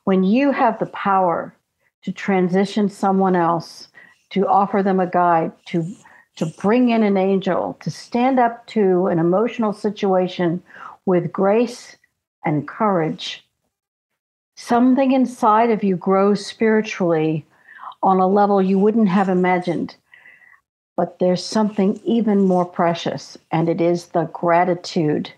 When you have the power to transition someone else, to offer them a guide, to bring in an angel, to stand up to an emotional situation with grace and courage, something inside of you grows spiritually on a level you wouldn't have imagined. But there's something even more precious, and it is the gratitude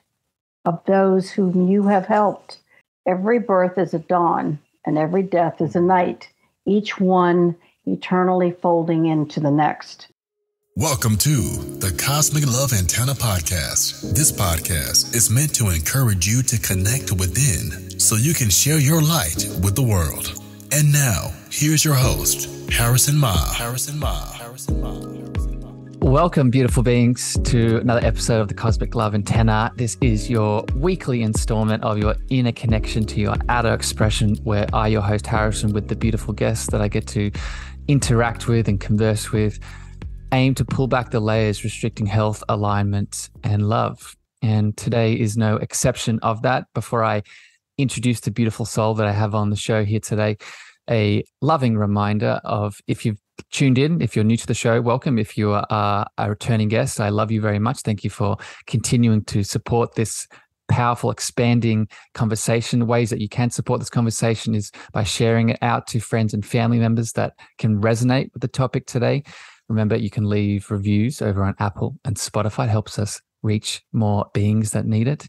of those whom you have helped. Every birth is a dawn, and every death is a night, each one eternally folding into the next. Welcome to the Cosmic Love Antenna Podcast. This podcast is meant to encourage you to connect within so you can share your light with the world. And now, here's your host, Harrison Ma. Welcome, beautiful beings, to another episode of the Cosmic Love Antenna. This is your weekly installment of your inner connection to your outer expression, where I, your host, Harrison, with the beautiful guests that I get to interact with and converse with, aim to pull back the layers restricting health, alignment, and love. And today is no exception of that. Before I introduce the beautiful soul that I have on the show here today, a loving reminder of, if you've tuned in, if you're new to the show, welcome. If you are a returning guest, I love you very much. Thank you for continuing to support this powerful, expanding conversation. Ways that you can support this conversation is by sharing it out to friends and family members that can resonate with the topic today. Remember, you can leave reviews over on Apple and Spotify. It helps us reach more beings that need it.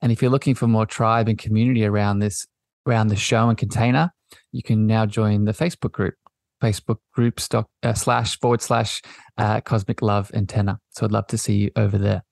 And if you're looking for more tribe and community around the show and container, you can now join the Facebook group. Facebook groups / Cosmic Love Antenna. So I'd love to see you over there.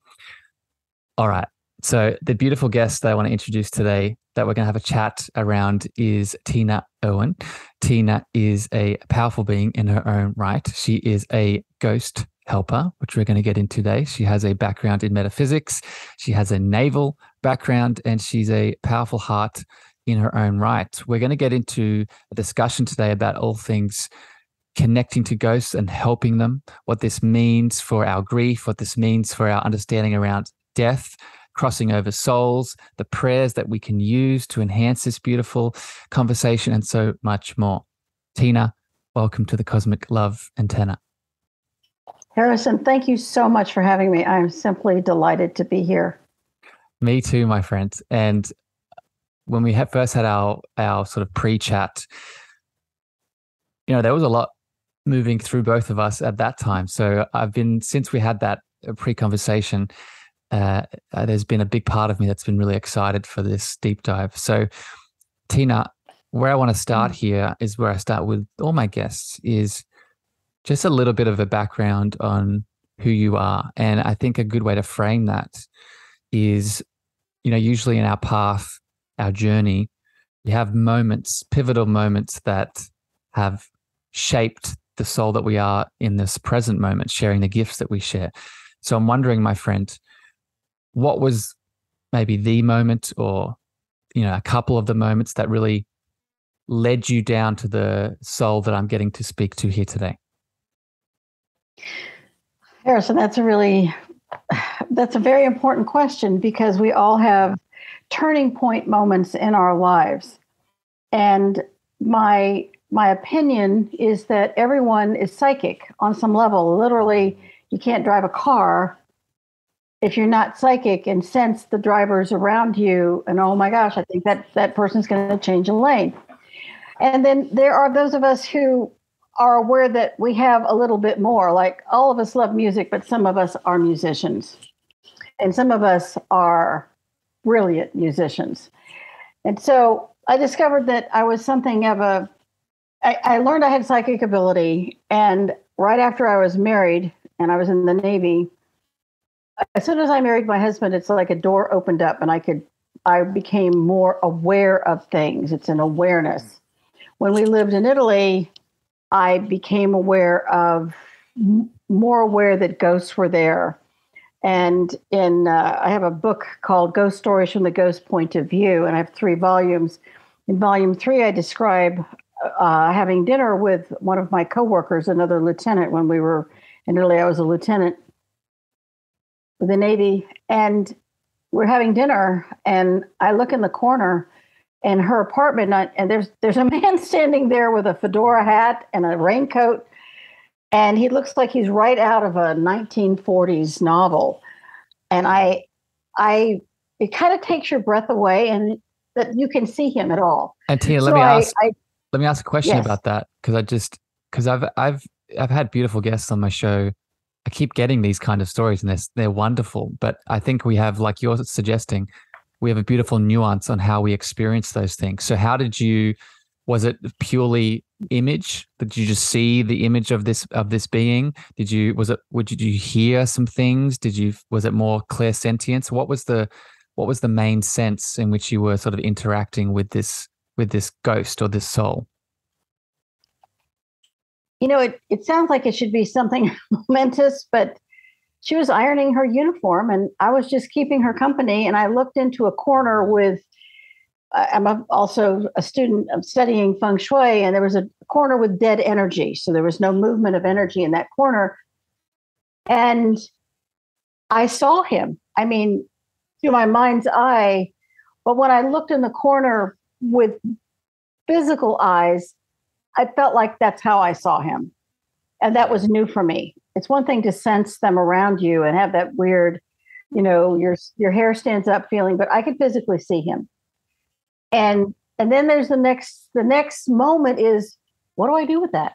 All right. So the beautiful guest that I want to introduce today that we're going to have a chat around is Tina Erwin. Tina is a powerful being in her own right. She is a ghost helper, which we're going to get into today. She has a background in metaphysics. She has a naval background, and she's a powerful heart in her own right. We're going to get into a discussion today about all things connecting to ghosts and helping them, what this means for our grief, what this means for our understanding around death, crossing over souls, the prayers that we can use to enhance this beautiful conversation, and so much more. Tina, welcome to the Cosmic Love Antenna. Harrison, thank you so much for having me. I'm simply delighted to be here. Me too, my friend. And when we first had our sort of pre-chat, there was a lot moving through both of us at that time. So since we had that pre-conversation, there's been a big part of me that's been really excited for this deep dive. So Tina, where I want to start here is where I start with all my guests, is just a little bit of a background on who you are. And I think a good way to frame that is, usually in our path, our journey, we have moments, pivotal moments that have shaped the soul that we are in this present moment, sharing the gifts that we share. So I'm wondering, my friend, what was maybe the moment, or, a couple of the moments that really led you down to the soul that I'm getting to speak to here today? Harrison, that's a very important question, because we all have turning point moments in our lives. And my opinion is that everyone is psychic on some level. Literally, you can't drive a car if you're not psychic and sense the drivers around you. And oh my gosh, I think that person's going to change a lane. And then there are those of us who are aware that we have a little bit more. Like, all of us love music, but some of us are musicians. And some of us are brilliant musicians. And so I discovered that I was something of I learned I had psychic ability. And right after I was married and I was in the Navy, as soon as I married my husband, it's like a door opened up and I became more aware of things. It's an awareness. When we lived in Italy, I became more aware that ghosts were there. And I have a book called Ghost Stories from the Ghost Point of View, and I have 3 volumes. In volume 3, I describe having dinner with one of my coworkers, another lieutenant. When we were in Italy, I was a lieutenant with the Navy, and we're having dinner, and I look in the corner, in her apartment, and there's a man standing there with a fedora hat and a raincoat, and he looks like he's right out of a 1940s novel. And it kind of takes your breath away, and that you can see him at all. And Tina, let me ask a question about that, because I've had beautiful guests on my show. I keep getting these kind of stories, and they're wonderful. But I think we have, like you're suggesting, we have a beautiful nuance on how we experience those things. So how was it purely image? Did you just see the image of this being? Did you hear some things? Was it more clairsentience? What was the main sense in which you were sort of interacting with this ghost or this soul? It sounds like it should be something momentous, but she was ironing her uniform and I was just keeping her company. And I looked into a corner I'm also a student of studying feng shui, and there was a corner with dead energy. So there was no movement of energy in that corner. And I saw him, through my mind's eye. But when I looked in the corner with physical eyes, I felt like that's how I saw him. And that was new for me. It's one thing to sense them around you and have that weird, your hair stands up feeling, but I could physically see him. And then there's the next moment is, what do I do with that?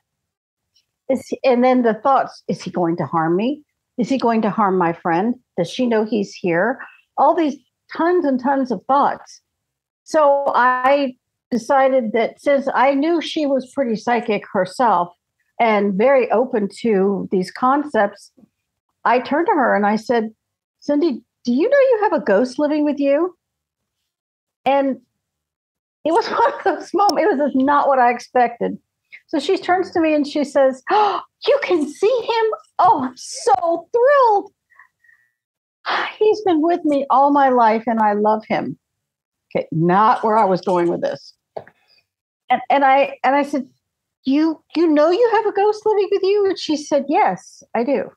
And then the thoughts, is he going to harm me? Is he going to harm my friend? Does she know he's here? All these tons and tons of thoughts. So I decided that since I knew she was pretty psychic herself and very open to these concepts, I turned to her and I said, Cindy, do you know you have a ghost living with you? And it was one of those moments. It was just not what I expected. So she turns to me and she says, oh, you can see him? Oh, I'm so thrilled. He's been with me all my life and I love him. Okay, not where I was going with this. And I said, you know you have a ghost living with you? And she said, yes, I do.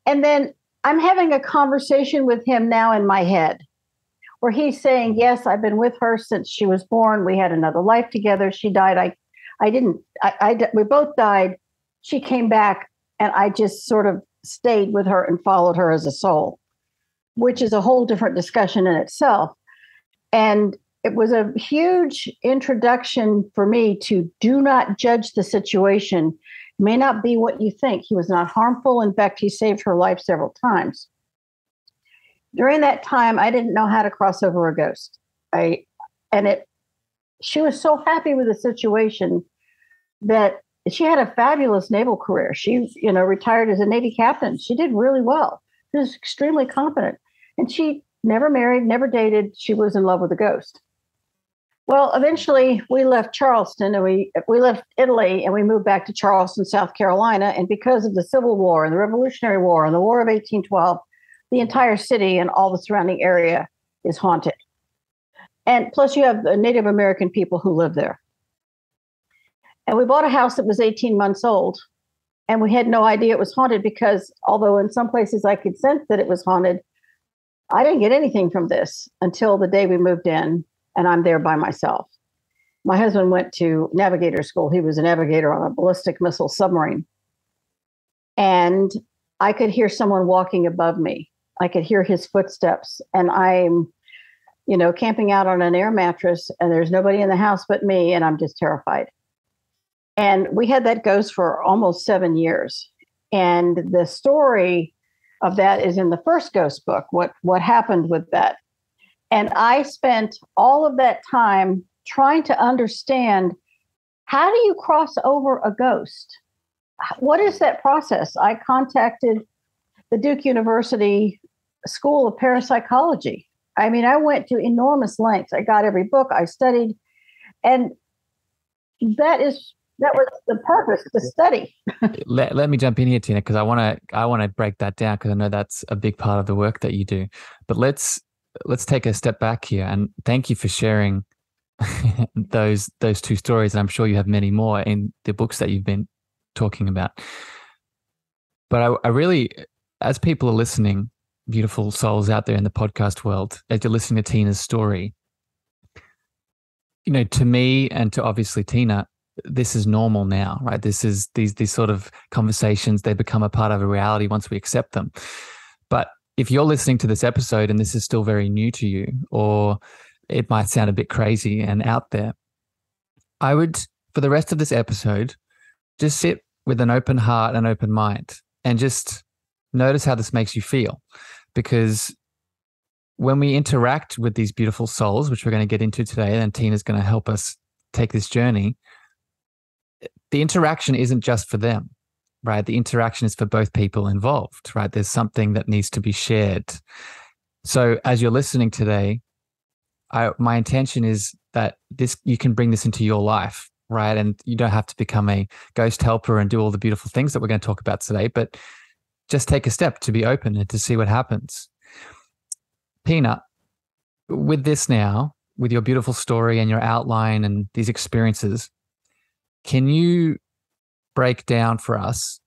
And then I'm having a conversation with him now in my head where he's saying, yes, I've been with her since she was born. We had another life together. She died. We both died. She came back and I just sort of stayed with her and followed her as a soul, which is a whole different discussion in itself. And it was a huge introduction for me to do not judge the situation. It may not be what you think. He was not harmful. In fact, he saved her life several times. During that time, I didn't know how to cross over a ghost. She was so happy with the situation that she had a fabulous naval career. She, retired as a Navy captain. She did really well. She was extremely competent. And she never married, never dated. She was in love with a ghost. Well, eventually we left Charleston and we left Italy and we moved back to Charleston, South Carolina. And because of the Civil War and the Revolutionary War and the War of 1812, the entire city and all the surrounding area is haunted. And plus you have the Native American people who live there. And we bought a house that was 18 months old and we had no idea it was haunted because although in some places I could sense that it was haunted, I didn't get anything from this until the day we moved in and I'm there by myself. My husband went to navigator school. He was a navigator on a ballistic missile submarine. And I could hear someone walking above me. I could hear his footsteps and I'm, camping out on an air mattress and there's nobody in the house but me and I'm just terrified. And we had that ghost for almost 7 years. And the story of that is in the first ghost book, what happened with that. And I spent all of that time trying to understand, how do you cross over a ghost? What is that process? I contacted the Duke University School of Parapsychology. I went to enormous lengths. I got every book, I studied, and that was the purpose, to study. Let me jump in here, Tina, because I want to break that down because I know that's a big part of the work that you do. But let's take a step back here, and thank you for sharing those two stories. And I'm sure you have many more in the books that you've been talking about. But I really, as people are listening, beautiful souls out there in the podcast world, as you're listening to Tina's story, to me and to obviously Tina, this is normal now, right? This is these sort of conversations, they become a part of a reality once we accept them. But if you're listening to this episode and this is still very new to you, or it might sound a bit crazy and out there, I would, for the rest of this episode, just sit with an open heart and open mind and just notice how this makes you feel. Because when we interact with these beautiful souls, which we're going to get into today, and Tina's going to help us take this journey, the interaction isn't just for them, right? The interaction is for both people involved, right? There's something that needs to be shared. So as you're listening today, my intention is that you can bring this into your life, right? And you don't have to become a ghost helper and do all the beautiful things that we're going to talk about today, but just take a step to be open and to see what happens. Tina, with this now, with your beautiful story and your outline and these experiences, can you break down for us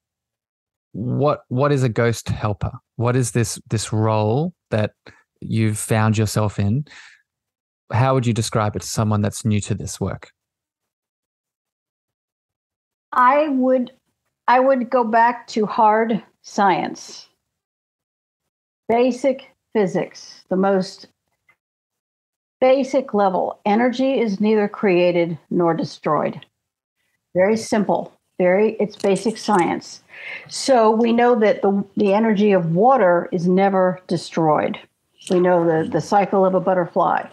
what is a ghost helper? What is this role that you've found yourself in? How would you describe it to someone that's new to this work? I would go back to hard science, basic physics, the most basic level. Energy is neither created nor destroyed. Very simple. It's basic science. So we know that the energy of water is never destroyed. We know the cycle of a butterfly.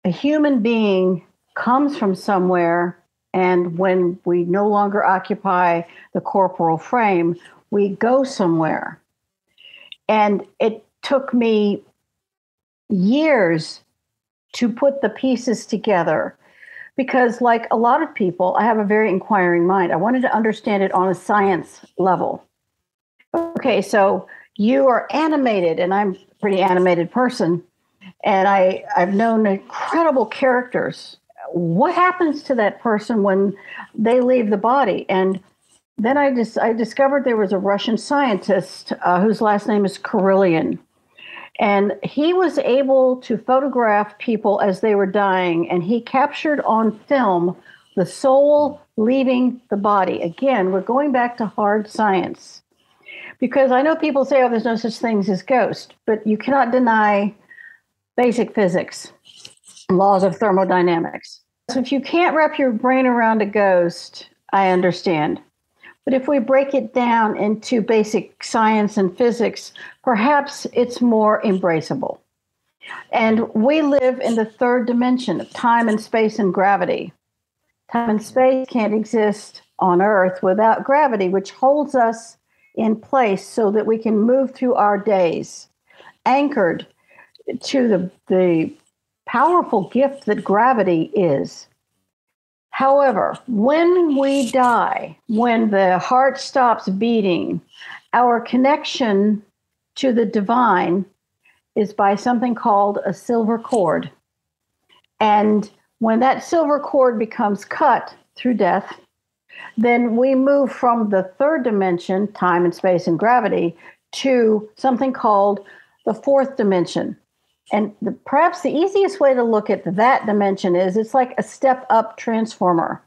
A human being comes from somewhere, and when we no longer occupy the corporal frame, we go somewhere. And it took me years to put the pieces together because, like a lot of people, I have a very inquiring mind. I wanted to understand it on a science level. Okay, so you are animated, and I'm a pretty animated person, and I've known incredible characters. What happens to that person when they leave the body? And then I discovered there was a Russian scientist whose last name is Karillian. And he was able to photograph people as they were dying, and he captured on film the soul leaving the body. Again, we're going back to hard science. Because I know people say, oh, there's no such things as ghosts, but you cannot deny basic physics, laws of thermodynamics. So if you can't wrap your brain around a ghost, I understand. But if we break it down into basic science and physics, perhaps it's more embraceable. And we live in the third dimension of time and space and gravity. Time and space can't exist on Earth without gravity, which holds us in place so that we can move through our days, anchored to the powerful gift that gravity is. However, when we die, when the heart stops beating, our connection to the divine is by something called a silver cord. And when that silver cord becomes cut through death, then we move from the third dimension, time and space and gravity, to something called the fourth dimension. And perhaps the easiest way to look at that dimension is it's like a step-up transformer.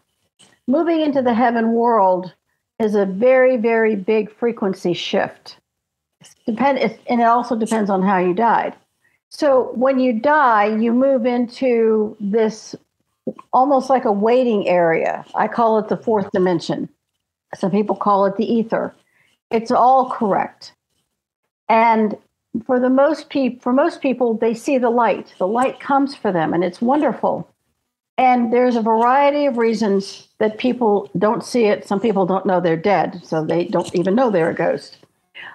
Moving into the heaven world is a very, very big frequency shift. And it also depends on how you died. So when you die, you move into this almost like a waiting area. I call it the fourth dimension. Some people call it the ether. It's all correct. And for most people, they see the light. The light comes for them, and it's wonderful. And there's a variety of reasons that people don't see it. Some people don't know they're dead, so they don't even know they're a ghost.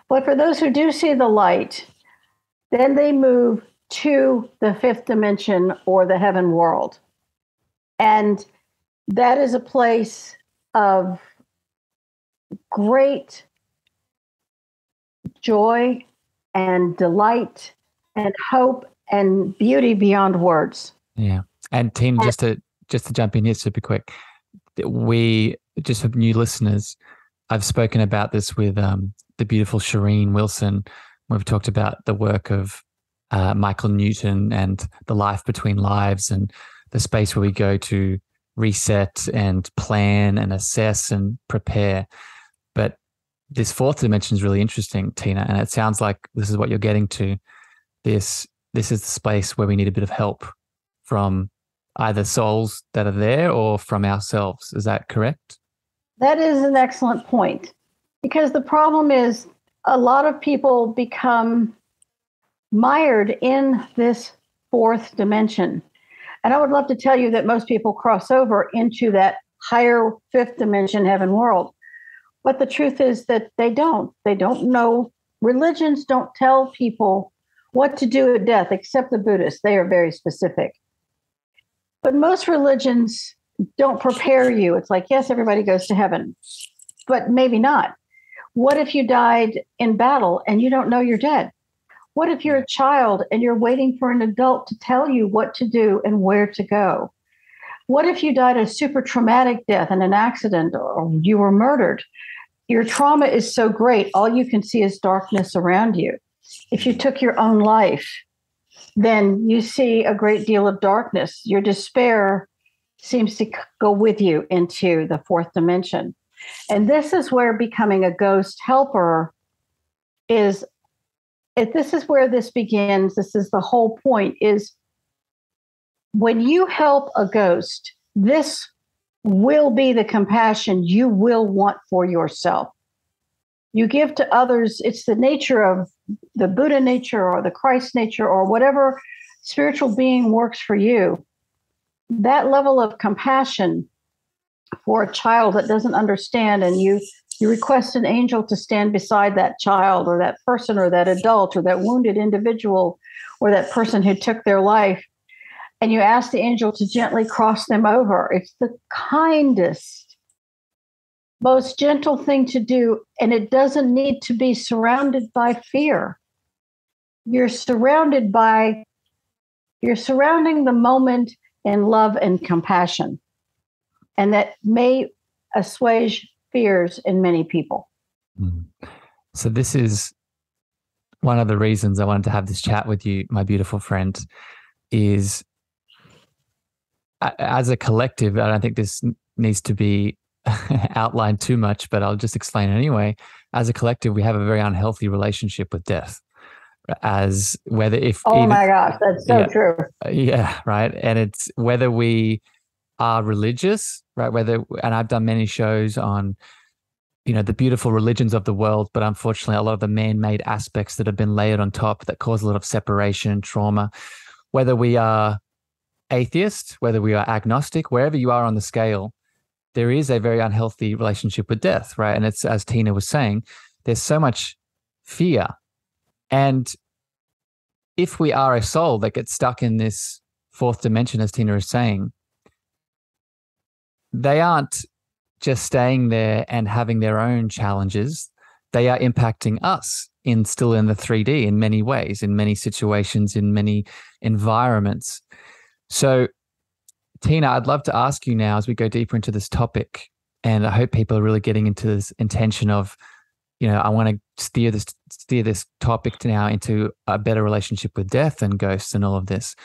But for those who do see the light, then they move to the fifth dimension or the heaven world. And that is a place of great joy and delight and hope and beauty beyond words. Yeah. And Tina, just to jump in here super quick, we, just for new listeners, I've spoken about this with the beautiful Shireen Wilson. We've talked about the work of Michael Newton and the life between lives and the space where we go to reset and plan and assess and prepare. But this fourth dimension is really interesting, Tina, and it sounds like this is what you're getting to. This is the space where we need a bit of help from either souls that are there or from ourselves. Is that correct? That is an excellent point, because the problem is a lot of people become mired in this fourth dimension. And I would love to tell you that most people cross over into that higher fifth dimension heaven world. But the truth is that they don't. They don't know. Religions don't tell people what to do at death, except the Buddhists. They are very specific. But most religions don't prepare you. It's like, yes, everybody goes to heaven, but maybe not. What if you died in battle and you don't know you're dead? What if you're a child and you're waiting for an adult to tell you what to do and where to go? What if you died a super traumatic death in an accident or you were murdered? Your trauma is so great, all you can see is darkness around you. If you took your own life, then you see a great deal of darkness. Your despair seems to go with you into the fourth dimension. And this is where becoming a ghost helper is. This is where this begins. This is the whole point, is when you help a ghost, this will be the compassion you will want for yourself. You give to others. It's the nature of the Buddha nature or the Christ nature or whatever spiritual being works for you. That level of compassion for a child that doesn't understand, and you request an angel to stand beside that child or that person or that adult or that wounded individual or that person who took their life, and you ask the angel to gently cross them over. It's the kindest, most gentle thing to do, and it doesn't need to be surrounded by fear. You're surrounding the moment in love and compassion, and that may assuage fears in many people. So this is one of the reasons I wanted to have this chat with you, my beautiful friend, is as a collective, I don't think this needs to be outlined too much, but I'll just explain it anyway. As a collective, we have a very unhealthy relationship with death. As whether if my gosh, that's so true. Yeah, right. And it's whether we are religious, right? And I've done many shows on, the beautiful religions of the world, but unfortunately, a lot of the man-made aspects that have been layered on top that cause a lot of separation, trauma. Whether we are atheist, whether we are agnostic, wherever you are on the scale, there is a very unhealthy relationship with death, right? And it's, as Tina was saying, there's so much fear. And if we are a soul that gets stuck in this fourth dimension, as Tina is saying, they aren't just staying there and having their own challenges. They are impacting us still in the 3D in many ways, in many situations, in many environments. So, Tina, I'd love to ask you now as we go deeper into this topic, and I hope people are really getting into this intention of, I want to steer this topic now into a better relationship with death and ghosts and all of this.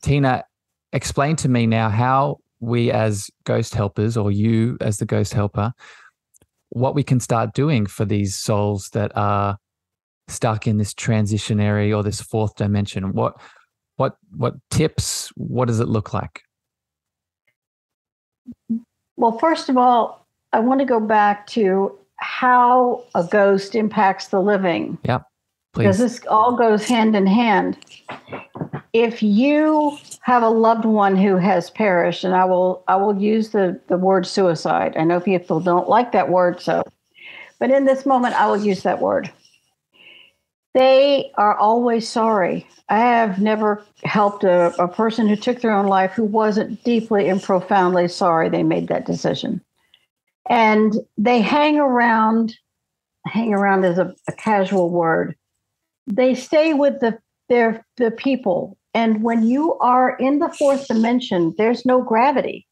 Tina, explain to me now how we as ghost helpers, or you as the ghost helper, what we can start doing for these souls that are stuck in this transitionary or this fourth dimension. What tips, what does it look like? Well, first of all, I want to go back to how a ghost impacts the living. Yeah, please. Because this all goes hand in hand. If you have a loved one who has perished, and I will use the word suicide. I know people don't like that word, but in this moment, I will use that word. They are always sorry. I have never helped a person who took their own life who wasn't deeply and profoundly sorry they made that decision. And they hang around is a casual word. They stay with the people. And when you are in the fourth dimension, there's no gravity.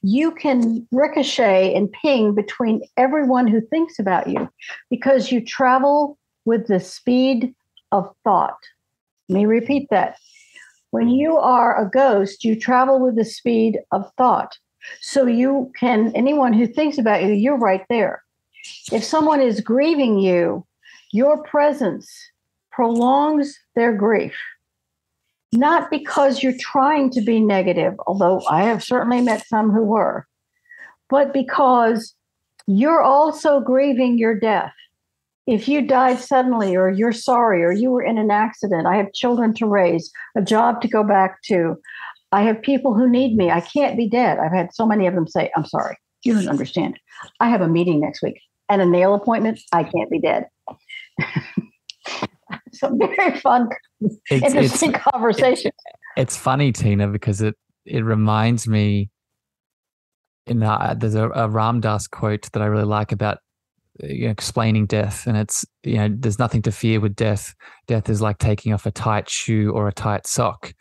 You can ricochet and ping between everyone who thinks about you because you travel with the speed of thought. Let me repeat that. When you are a ghost, you travel with the speed of thought. So you can, anyone who thinks about you, you're right there. If someone is grieving you, your presence prolongs their grief. Not because you're trying to be negative, although I have certainly met some who were, but because you're also grieving your death. If you died suddenly, or you're sorry, or you were in an accident, I have children to raise, a job to go back to. I have people who need me. I can't be dead. I've had so many of them say, I'm sorry, you don't understand. I have a meeting next week and a nail appointment. I can't be dead. So very fun, interesting conversation. It's funny, Tina, because it reminds me, there's a Ram Dass quote that I really like about explaining death, and it's, there's nothing to fear with death. Death is like taking off a tight shoe or a tight sock.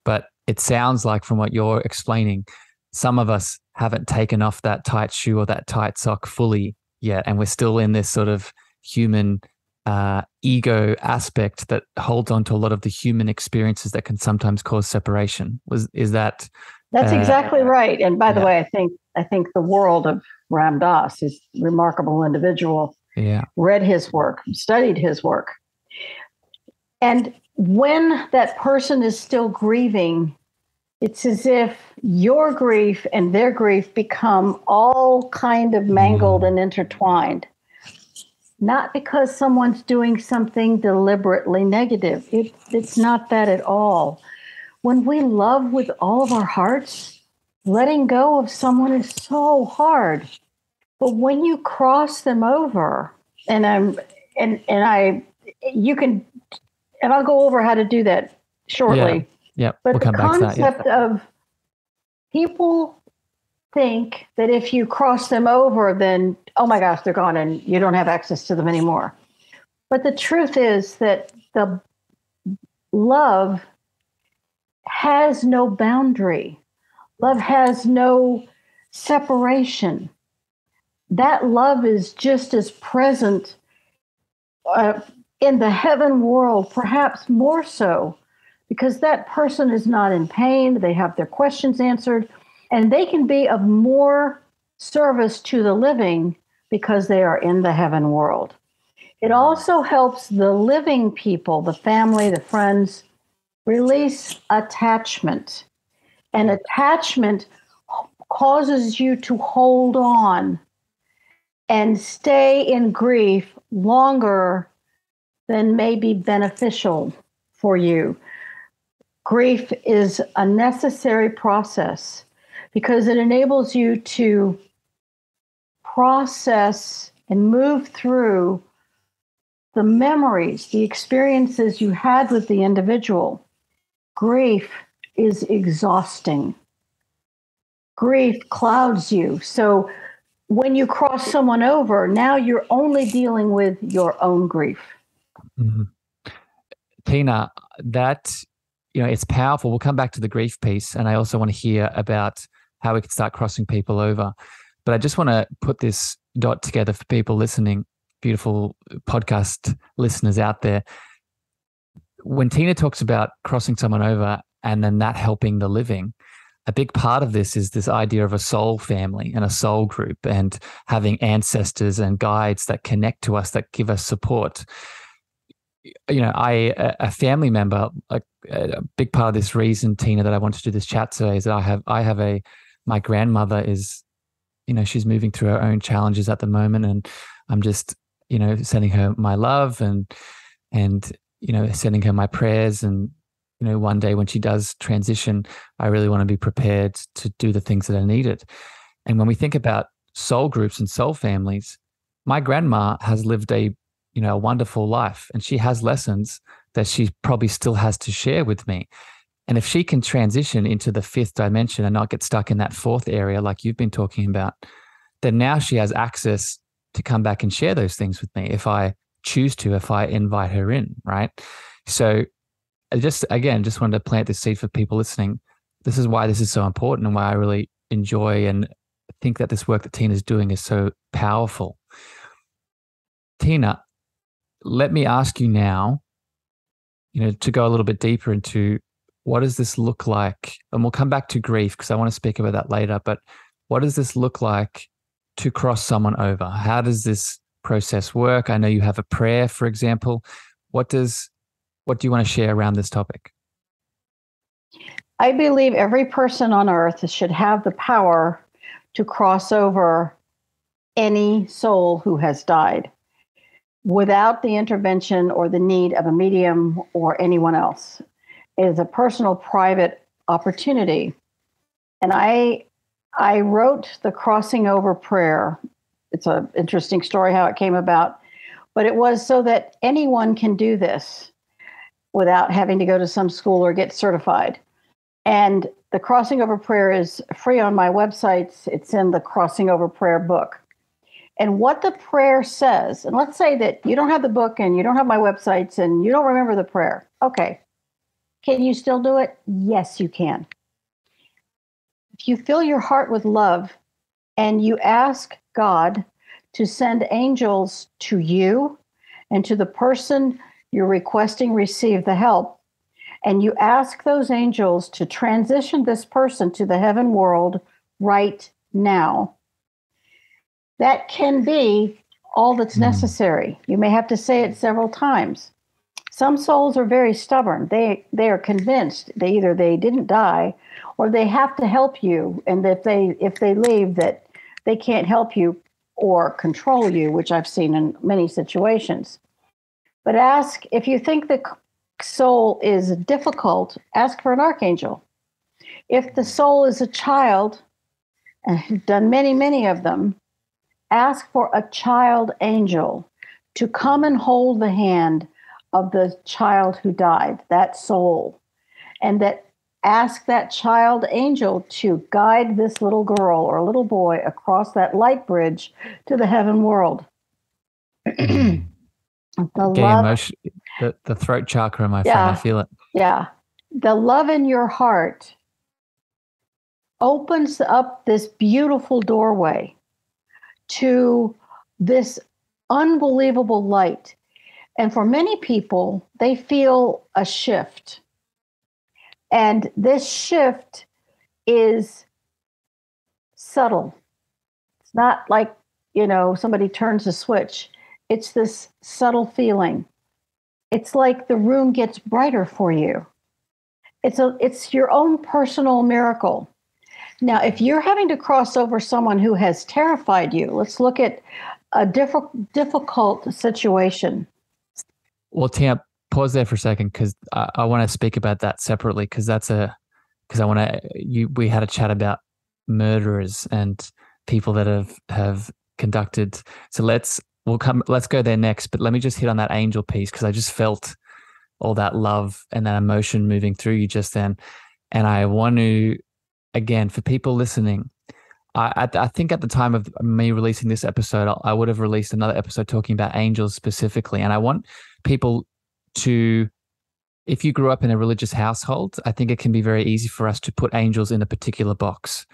But it sounds like, from what you're explaining, some of us haven't taken off that tight shoe or that tight sock fully yet, and we're still in this sort of human ego aspect that holds on to a lot of the human experiences that can sometimes cause separation. That's exactly right. And by the way, I think the world of Ram Dass is a remarkable individual. Yeah. Read his work, studied his work. And when that person is still grieving, it's as if your grief and their grief become all kind of mangled and intertwined. Not because someone's doing something deliberately negative. It's not that at all. When we love with all of our hearts, letting go of someone is so hard. But when you cross them over, and I'll go over how to do that shortly. Yeah. But we'll the come back to that. concept of people think that if you cross them over, then, oh my gosh, they're gone and you don't have access to them anymore. But the truth is that the love has no boundary. Love has no separation. That love is just as present in the heaven world, perhaps more so, because that person is not in pain. They have their questions answered, and they can be of more service to the living because they are in the heaven world. It also helps the living people, the family, the friends, release attachment. And attachment causes you to hold on and stay in grief longer than may be beneficial for you. Grief is a necessary process because it enables you to process and move through the memories, the experiences you had with the individual. Grief is exhausting. Grief clouds you. So when you cross someone over, now you're only dealing with your own grief. Mm-hmm. Tina, that, it's powerful. We'll come back to the grief piece, and I also want to hear about how we can start crossing people over. But I just want to put this dot together for people listening, beautiful podcast listeners out there. When Tina talks about crossing someone over and then that helping the living, a big part of this is this idea of a soul family and a soul group and having ancestors and guides that connect to us, that give us support. A family member, a big part of this reason, Tina, that I wanted to do this chat today is that my grandmother is, she's moving through her own challenges at the moment, and I'm just, sending her my love and sending her my prayers. And, one day when she does transition, I really want to be prepared to do the things that are needed. And when we think about soul groups and soul families, my grandma has lived a wonderful life, and she has lessons that she probably still has to share with me. And if she can transition into the fifth dimension and not get stuck in that fourth area, like you've been talking about, then now she has access to come back and share those things with me if I choose to, if I invite her in, right? So I just wanted to plant this seed for people listening. This is why this is so important and why I really enjoy and think that this work that Tina's doing is so powerful. Tina, let me ask you now, to go a little bit deeper into what does this look like? And we'll come back to grief because I want to speak about that later. But what does this look like to cross someone over? How does this process work? I know you have a prayer, for example. What do you want to share around this topic? I believe every person on earth should have the power to cross over any soul who has died without the intervention or the need of a medium or anyone else. It is a personal, private opportunity. And I wrote the crossing over prayer. It's an interesting story how it came about, but it was so that anyone can do this without having to go to some school or get certified. And the crossing over prayer is free on my websites. It's in the crossing over prayer book. And what the prayer says, and let's say that you don't have the book and you don't have my websites and you don't remember the prayer. Okay. Can you still do it? Yes, you can. If you fill your heart with love and you ask God to send angels to you and to the person you're requesting receive the help, and you ask those angels to transition this person to the heaven world right now, that can be all that's necessary. You may have to say it several times. Some souls are very stubborn. They are convinced they didn't die, or they have to help you, and if they leave, that they can't help you or control you, which I've seen in many situations. But ask, if you think the soul is difficult, ask for an archangel. If the soul is a child, and I've done many, many of them, ask for a child angel to come and hold the hand of the child who died, that soul, and that ask that child angel to guide this little girl or little boy across that light bridge to the heaven world. The throat chakra, my friend, I feel it. Yeah. The love in your heart opens up this beautiful doorway to this unbelievable light. And for many people, they feel a shift. And this shift is subtle. It's not like, somebody turns a switch. It's this subtle feeling. It's like the room gets brighter for you. It's your own personal miracle. Now, if you're having to cross over someone who has terrified you, let's look at a difficult situation. Well, Tina, pause there for a second, because I want to speak about that separately, because we had a chat about murderers and people that have conducted. So let's go there next. But let me just hit on that angel piece, because I just felt all that love and that emotion moving through you just then. And I want to, again, for people listening, I think at the time of me releasing this episode, I would have released another episode talking about angels specifically. And I want people to, if you grew up in a religious household, I think it can be very easy for us to put angels in a particular box.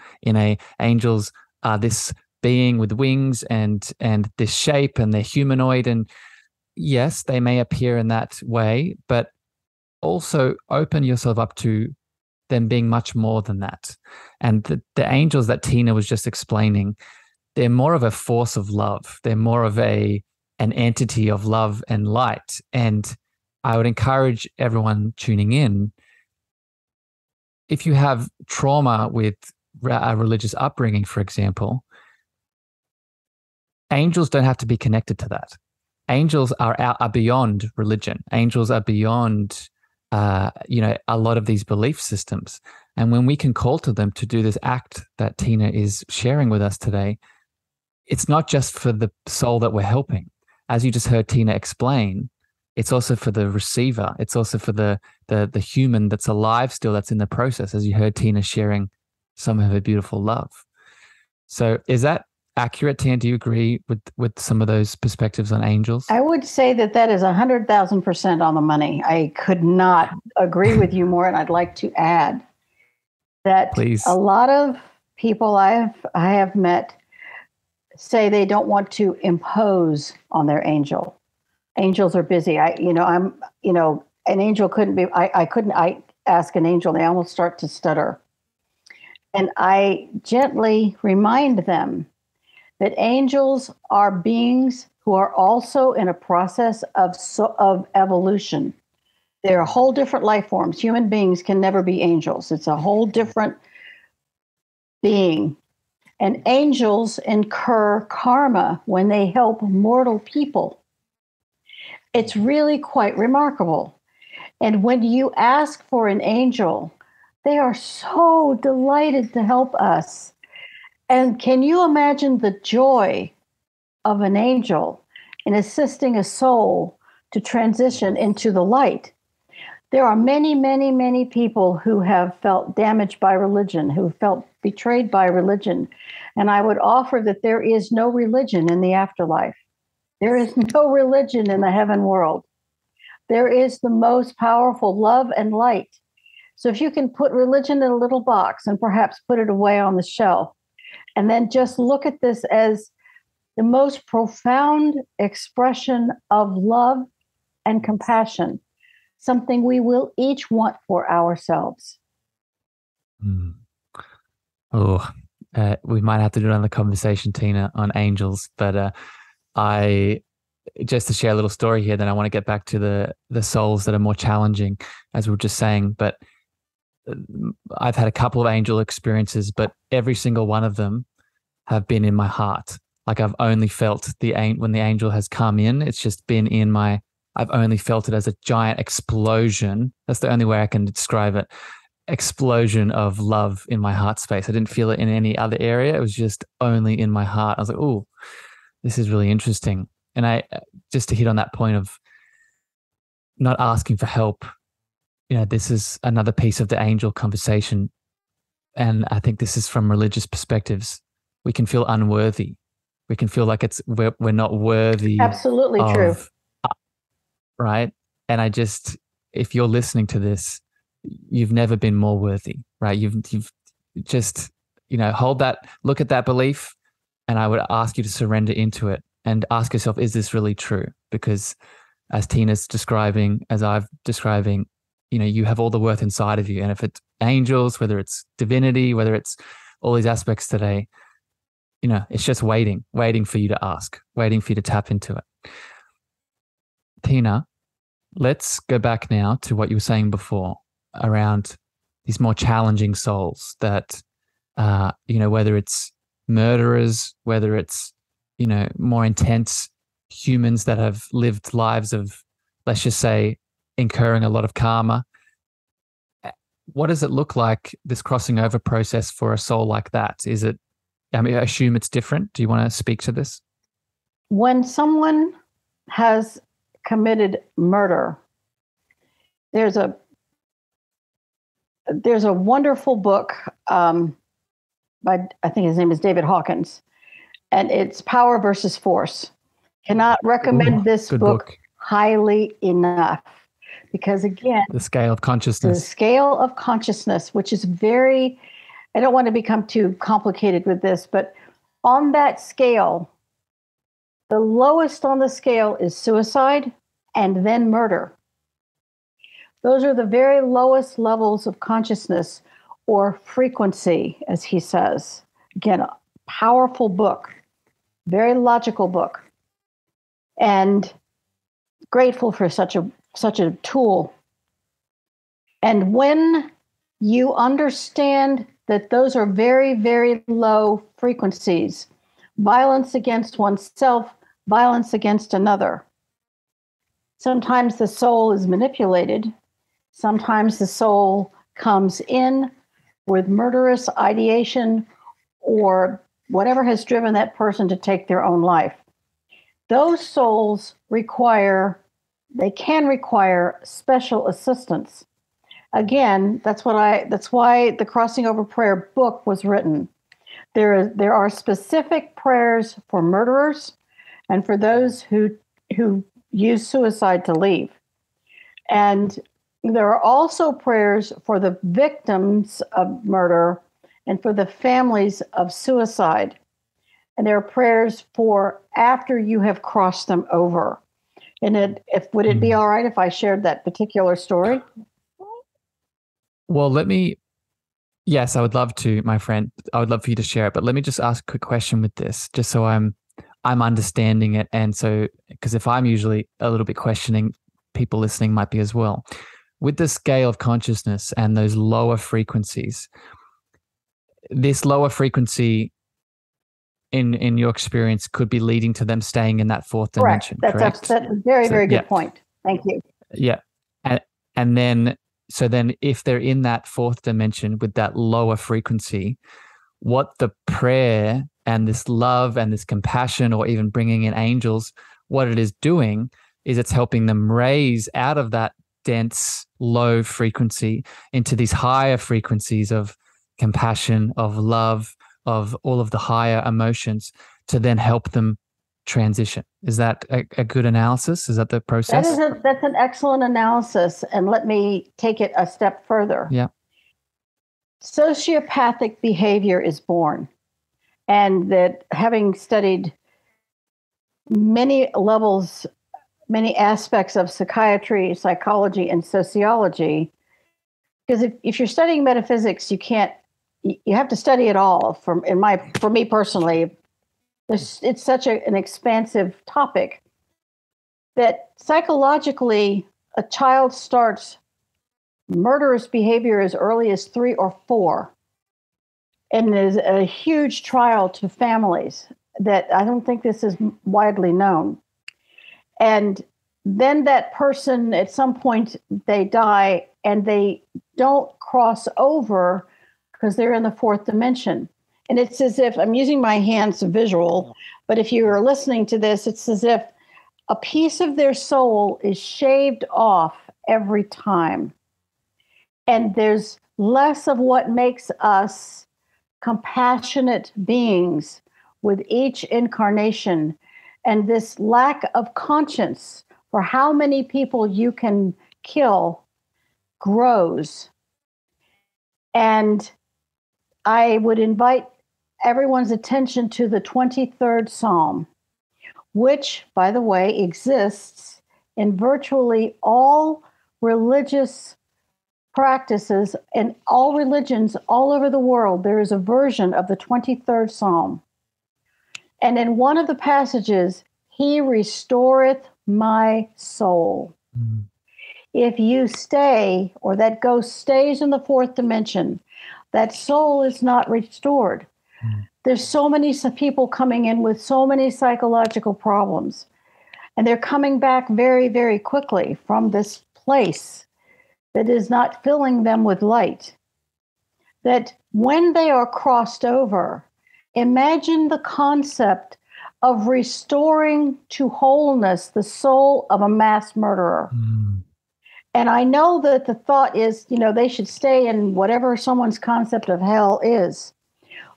Angels are this being with wings and this shape, and they're humanoid. And yes, they may appear in that way, but also open yourself up to them being much more than that. And the angels that Tina was just explaining, they're more of a force of love. They're more of an entity of love and light. And I would encourage everyone tuning in, if you have trauma with a religious upbringing, for example, angels don't have to be connected to that. Angels are beyond religion. Angels are beyond a lot of these belief systems. And when we can call to them to do this act that Tina is sharing with us today, it's not just for the soul that we're helping. As you just heard Tina explain, it's also for the receiver. It's also for the human that's alive still, that's in the process, as you heard Tina sharing some of her beautiful love. So is that accurate, Tina? Do you agree with some of those perspectives on angels? I would say that is 100,000% on the money. I could not agree with you more, and I'd like to add that Please. A lot of people I have met say they don't want to impose on their angel. Angels are busy. An angel couldn't be. ask an angel, they almost start to stutter. And I gently remind them that angels are beings who are also in a process of evolution. They're a whole different life forms. Human beings can never be angels. It's a whole different being. And angels incur karma when they help mortal people. It's really quite remarkable. And when you ask for an angel, they are so delighted to help us. And can you imagine the joy of an angel in assisting a soul to transition into the light? There are many, many, many people who have felt damaged by religion, who felt betrayed by religion. And I would offer that there is no religion in the afterlife. There is no religion in the heaven world. There is the most powerful love and light. So if you can put religion in a little box and perhaps put it away on the shelf, and then just look at this as the most profound expression of love and compassion, something we will each want for ourselves. Oh, we might have to do another conversation, Tina, on angels. But I just to share a little story here, then I want to get back to the souls that are more challenging, as we were just saying. But I've had a couple of angel experiences, but every single one of them have been in my heart. Like I've only felt when the angel has come in, it's just been in my, I've only felt it as a giant explosion. That's the only way I can describe it. Explosion of love in my heart space. I didn't feel it in any other area. It was just only in my heart. I was like, oh, this is really interesting. And I, just to hit on that point of not asking for help, this is another piece of the angel conversation. And I think this is from religious perspectives. We can feel unworthy. We can feel like we're not worthy. Absolutely true. Right. And if you're listening to this, you've never been more worthy, right? You've just, look at that belief, and I would ask you to surrender into it and ask yourself, is this really true? Because as Tina's describing, as I've describing, you have all the worth inside of you. And if it's angels, whether it's divinity, whether it's all these aspects today, it's just waiting for you to ask, waiting for you to tap into it. Tina, let's go back now to what you were saying before around these more challenging souls that, whether it's murderers, whether it's, more intense humans that have lived lives of, let's just say, incurring a lot of karma. What does it look like, this crossing over process for a soul like that? I assume it's different. Do you want to speak to this? When someone has committed murder, there's a wonderful book by, I think his name is David Hawkins, and it's Power versus Force. Cannot recommend this book highly enough, because again, the scale of consciousness, which is very, I don't want to become too complicated with this, but on that scale, the lowest on the scale is suicide and then murder. Those are the very lowest levels of consciousness or frequency, as he says. Again, a powerful book, very logical book, and grateful for such a tool. And when you understand that those are very, very low frequencies, violence against oneself, violence against another, sometimes the soul is manipulated. Sometimes the soul comes in with murderous ideation or whatever has driven that person to take their own life. Those souls can require special assistance. Again, that's why the Crossing Over Prayer book was written. There are specific prayers for murderers and for those who use suicide to leave. And there are also prayers for the victims of murder and for the families of suicide. And there are prayers for after you have crossed them over. And would it be all right if I shared that particular story? Well, yes, I would love to, my friend. I would love for you to share it, but let me just ask a quick question with this, just so I'm understanding it. And so, because if I'm usually a little bit questioning, people listening might be as well. With the scale of consciousness and those lower frequencies, this lower frequency in your experience could be leading to them staying in that fourth dimension, correct? That's a very, very good point. Thank you. Yeah. And then, so then if they're in that fourth dimension with that lower frequency, what the prayer and this love and this compassion, or even bringing in angels, what it is doing is it's helping them raise out of that dense, low frequency into these higher frequencies of compassion, of love, of all of the higher emotions, to then help them transition. Is that a good analysis? Is that the process? That's an excellent analysis. And let me take it a step further. Yeah. Sociopathic behavior is born. And that, having studied many levels, many aspects of psychiatry, psychology, and sociology, because if you're studying metaphysics, you have to study it all. For me personally, it's such an expansive topic that psychologically a child starts murderous behavior as early as 3 or 4. And there's a huge trial to families that I don't think this is widely known. And then that person, at some point, they die and they don't cross over because they're in the fourth dimension. And it's as if, I'm using my hands visual, but if you are listening to this, it's as if a piece of their soul is shaved off every time. And there's less of what makes us compassionate beings with each incarnation. And this lack of conscience for how many people you can kill grows. And I would invite everyone's attention to the 23rd Psalm, which, by the way, exists in virtually all religious practices and all religions all over the world. There is a version of the 23rd Psalm. And in one of the passages, he restoreth my soul. Mm. If you stay, or that ghost stays in the fourth dimension, that soul is not restored. Mm. There's so many people coming in with so many psychological problems, and they're coming back very, very quickly from this place that is not filling them with light. That when they are crossed over, imagine the concept of restoring to wholeness the soul of a mass murderer. Mm. And I know that the thought is, they should stay in whatever someone's concept of hell is.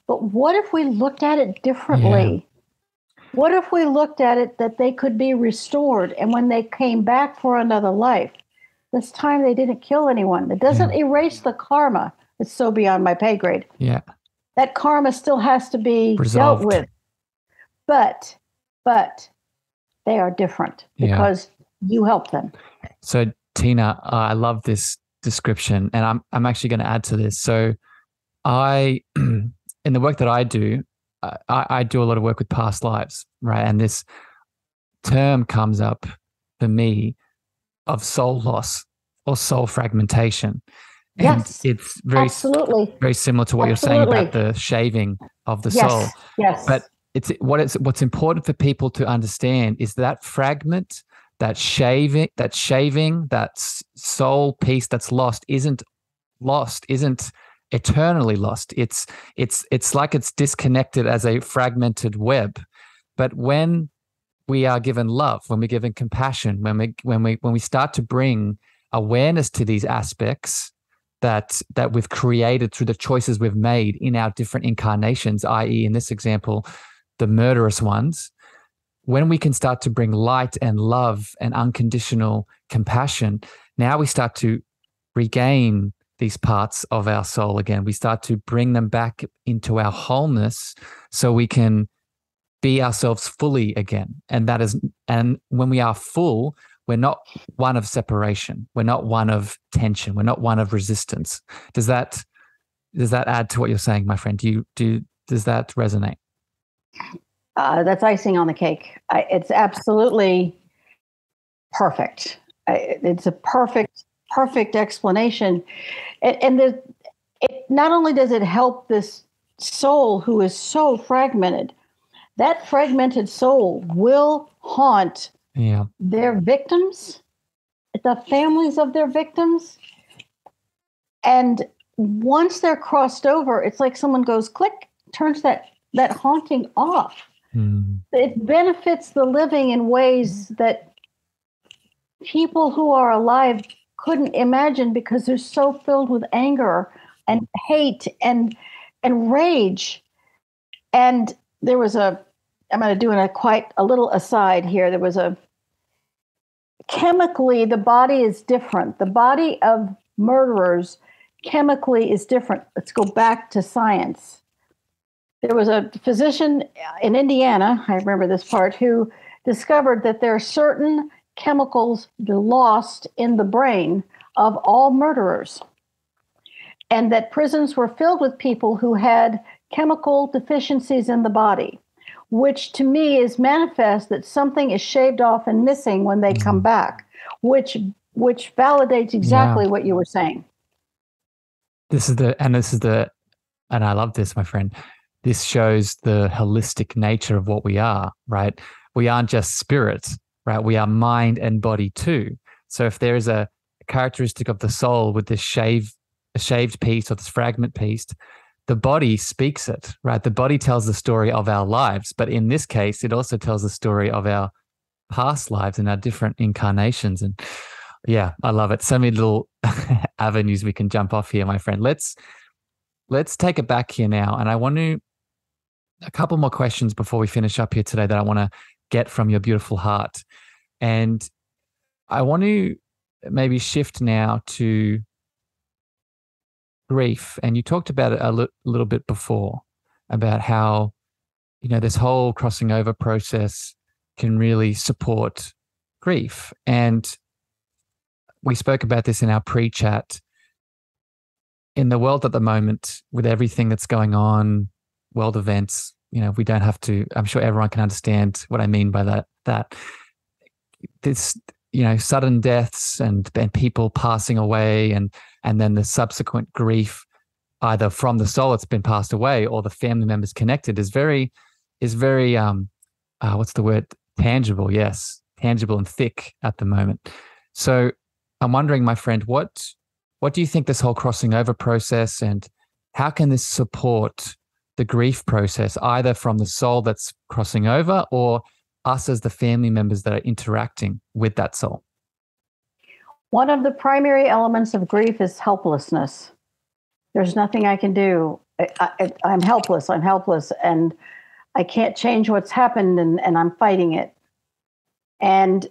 But what if we looked at it differently? Yeah. What if we looked at it that they could be restored, and when they came back for another life, this time they didn't kill anyone. It doesn't erase the karma. It's so beyond my pay grade. Yeah. That karma still has to be resolved. Dealt with. But they are different because you help them. So Tina, I love this description, and I'm actually going to add to this. So in the work that I do, I do a lot of work with past lives, right? And this term comes up for me of soul loss or soul fragmentation. And yes, it's very, absolutely, very similar to what you're saying about the shaving of the soul. Yes. But what's important for people to understand is that fragment, that shaving, that soul piece that's lost isn't eternally lost. It's like it's disconnected as a fragmented web. But when we are given love, when we're given compassion, when we start to bring awareness to these aspects that we've created through the choices we've made in our different incarnations, i.e., in this example, the murderous ones, when we can start to bring light and love and unconditional compassion, now we start to regain these parts of our soul again. We start to bring them back into our wholeness so we can be ourselves fully again. And when we are full, We're not one of separation. We're not one of tension. We're not one of resistance. Does that add to what you're saying, my friend? Does that resonate? That's icing on the cake. It's absolutely perfect. It's a perfect explanation. And it not only does it help this soul who is so fragmented, that fragmented soul will haunt their victims, the families of their victims. And once they're crossed over, it's like someone goes click, turns that haunting off. It benefits the living in ways that people who are alive couldn't imagine, because they're so filled with anger and hate and rage. And there was I'm going to do a little aside here. There was chemically, the body is different. The body of murderers chemically is different. Let's go back to science. There was a physician in Indiana, I remember this part, who discovered that there are certain chemicals lost in the brain of all murderers, and that prisons were filled with people who had chemical deficiencies in the body, which to me is manifest that something is shaved off and missing when they come back, which validates exactly what you were saying. And I love this, my friend. This shows the holistic nature of what we are, right? We aren't just spirit, right? We are mind and body too. So if there is a characteristic of the soul with this a shaved piece or this fragment piece, the body speaks it, right? The body tells the story of our lives. But in this case, it also tells the story of our past lives and our different incarnations. And yeah, I love it. So many little avenues we can jump off here, my friend. Let's take it back here now. And I want a couple more questions before we finish up here today that I want to get from your beautiful heart. And I want to maybe shift now to grief. And you talked about it a little bit before, about how, this whole crossing over process can really support grief. And we spoke about this in our pre-chat. In the world at the moment, with everything that's going on, world events, we don't have to, I'm sure everyone can understand what I mean by that this, sudden deaths and people passing away and then the subsequent grief, either from the soul that's been passed away or the family members connected, is very what's the word? Tangible. Yes. Tangible and thick at the moment. So I'm wondering, my friend, what do you think this whole crossing over process, and how can this support the grief process, either from the soul that's crossing over or us as the family members that are interacting with that soul? One of the primary elements of grief is helplessness. There's nothing I can do. I'm helpless, and I can't change what's happened, and I'm fighting it. And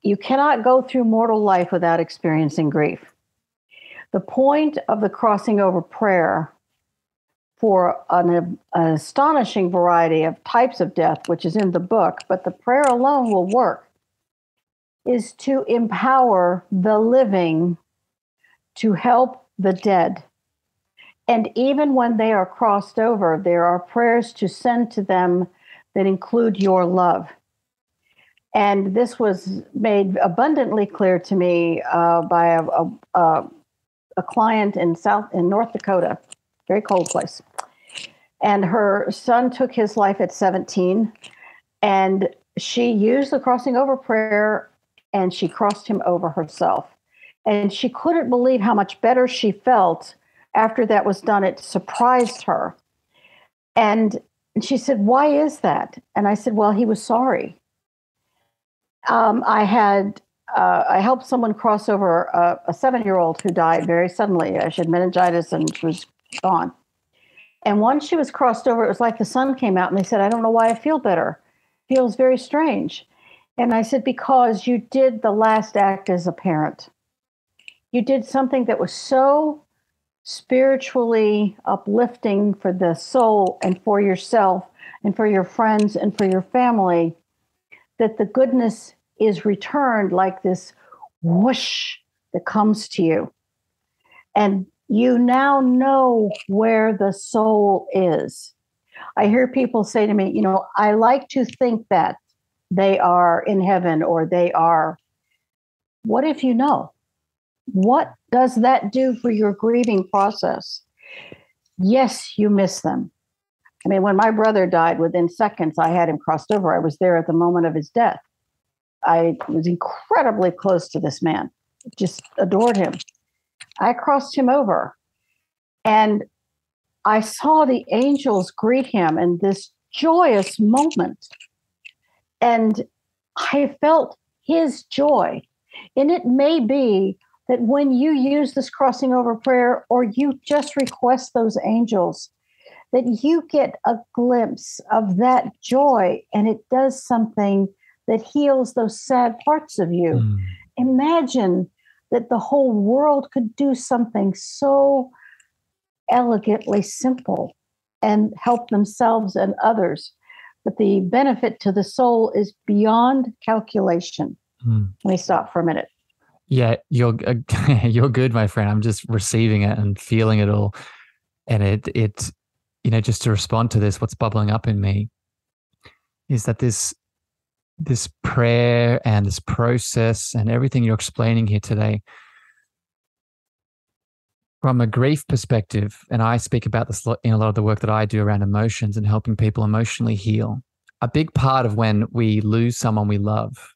you cannot go through mortal life without experiencing grief. The point of the crossing over prayer, for an astonishing variety of types of death, which is in the book, but the prayer alone will work, is to empower the living to help the dead. And even when they are crossed over, there are prayers to send to them that include your love. And this was made abundantly clear to me by a client in North Dakota, very cold place. And her son took his life at 17, and she used the crossing over prayer, and she crossed him over herself. And she couldn't believe how much better she felt after that was done. It surprised her. And she said, "Why is that?" And I said, "Well, he was sorry." I helped someone cross over a 7-year-old who died very suddenly. She had meningitis and she was gone. And once she was crossed over, it was like the sun came out, and they said, "I don't know why I feel better. It feels very strange." And I said, "Because you did the last act as a parent. You did something that was so spiritually uplifting for the soul and for yourself and for your friends and for your family, that the goodness is returned like this whoosh that comes to you. And you now know where the soul is. I hear people say to me, I like to think that they are in heaven or they are. What if you know? What does that do for your grieving process? Yes, you miss them. I mean, when my brother died, within seconds, I had him crossed over. I was there at the moment of his death. I was incredibly close to this man, just adored him. I crossed him over, and I saw the angels greet him in this joyous moment. And I felt his joy. And it may be that when you use this crossing over prayer, or you just request those angels, that you get a glimpse of that joy, and it does something that heals those sad parts of you. Imagine that the whole world could do something so elegantly simple and help themselves and others. But the benefit to the soul is beyond calculation. Let me stop for a minute. Yeah, you're good, my friend. I'm just receiving it and feeling it all. And it just to respond to this, what's bubbling up in me is that this prayer and this process and everything you're explaining here today, from a grief perspective, and I speak about this in a lot of the work that I do around emotions and helping people emotionally heal, a big part of when we lose someone we love